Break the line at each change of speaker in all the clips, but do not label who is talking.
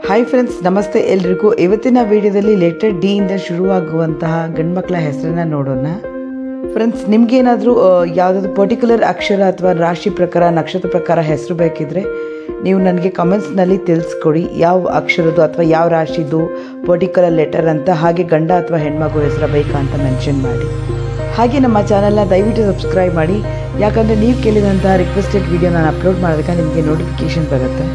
Hi friends, ನಮಸ್ತೆ ಎಲ್ರಿಗೂ. ಇವತ್ತಿನ ವಿಡಿಯೋದಲ್ಲಿ ಲೆಟರ್ ಡಿ ಇಂದ ಶುರುವಾಗುವಂತಹ ಗಂಡ್ಮಕ್ಳ ಹೆಸರನ್ನ ನೋಡೋಣ. ಫ್ರೆಂಡ್ಸ್, ನಿಮಗೇನಾದರೂ ಯಾವುದಾದ್ರು ಪರ್ಟಿಕ್ಯುಲರ್ ಅಕ್ಷರ ಅಥವಾ ರಾಶಿ ಪ್ರಕಾರ, ನಕ್ಷತ್ರ ಪ್ರಕಾರ ಹೆಸರು ಬೇಕಿದ್ರೆ ನೀವು ನನಗೆ ಕಮೆಂಟ್ಸ್ನಲ್ಲಿ ತಿಳಿಸ್ಕೊಡಿ. ಯಾವ ಅಕ್ಷರದ್ದು ಅಥವಾ ಯಾವ ರಾಶಿದು ಪರ್ಟಿಕ್ಯುಲರ್ ಲೆಟರ್ ಅಂತ, ಹಾಗೆ ಗಂಡ ಅಥವಾ ಹೆಣ್ಮಗು ಹೆಸರು ಬೇಕಾ ಅಂತ ಮೆನ್ಷನ್ ಮಾಡಿ. ಹಾಗೆ ನಮ್ಮ ಚಾನಲ್ನ ದಯವಿಟ್ಟು ಸಬ್ಸ್ಕ್ರೈಬ್ ಮಾಡಿ, ಯಾಕಂದರೆ ನೀವು ಕೇಳಿದಂತಹ ರಿಕ್ವೆಸ್ಟೆಡ್ ವಿಡಿಯೋ ನಾನು ಅಪ್ಲೋಡ್ ಮಾಡೋದಕ್ಕೆ ನಿಮಗೆ ನೋಟಿಫಿಕೇಷನ್ ಬರುತ್ತೆ.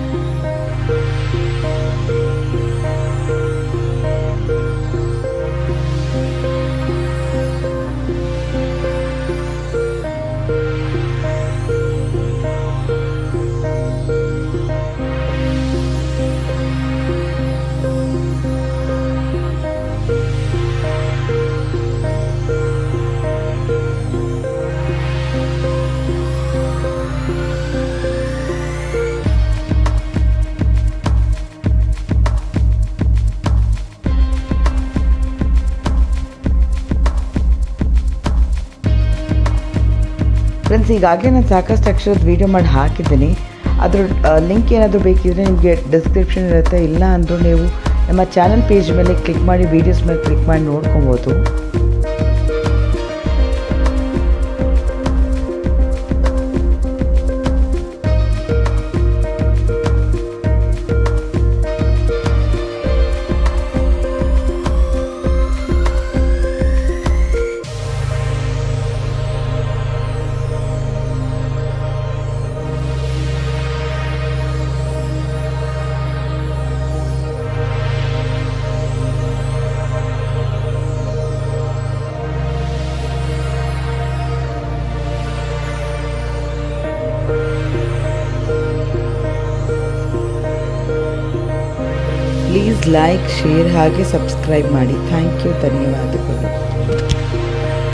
ಫ್ರೆಂಡ್ಸ್, ಈಗಾಗಲೇ ನಾನು ಸಾಕಷ್ಟು ಅಕ್ಷರದ ವೀಡಿಯೋ ಮಾಡಿ ಹಾಕಿದ್ದೀನಿ. ಅದ್ರ ಲಿಂಕ್ ಏನಾದರೂ ಬೇಕಿದ್ದರೆ ನಿಮಗೆ ಡಿಸ್ಕ್ರಿಪ್ಷನ್ ಇರುತ್ತೆ. ಇಲ್ಲ ಅಂದರೂ ನೀವು ನಮ್ಮ ಚಾನಲ್ ಪೇಜ್ ಮೇಲೆ ಕ್ಲಿಕ್ ಮಾಡಿ, ವೀಡಿಯೋಸ್ ಮೇಲೆ ಕ್ಲಿಕ್ ಮಾಡಿ ನೋಡ್ಕೊಬೋದು. ಪ್ಲೀಸ್ ಲೈಕ್, ಶೇರ್ ಹಾಗೆ ಸಬ್ಸ್ಕ್ರೈಬ್ ಮಾಡಿ. ಥ್ಯಾಂಕ್ ಯು, ಧನ್ಯವಾದಗಳು.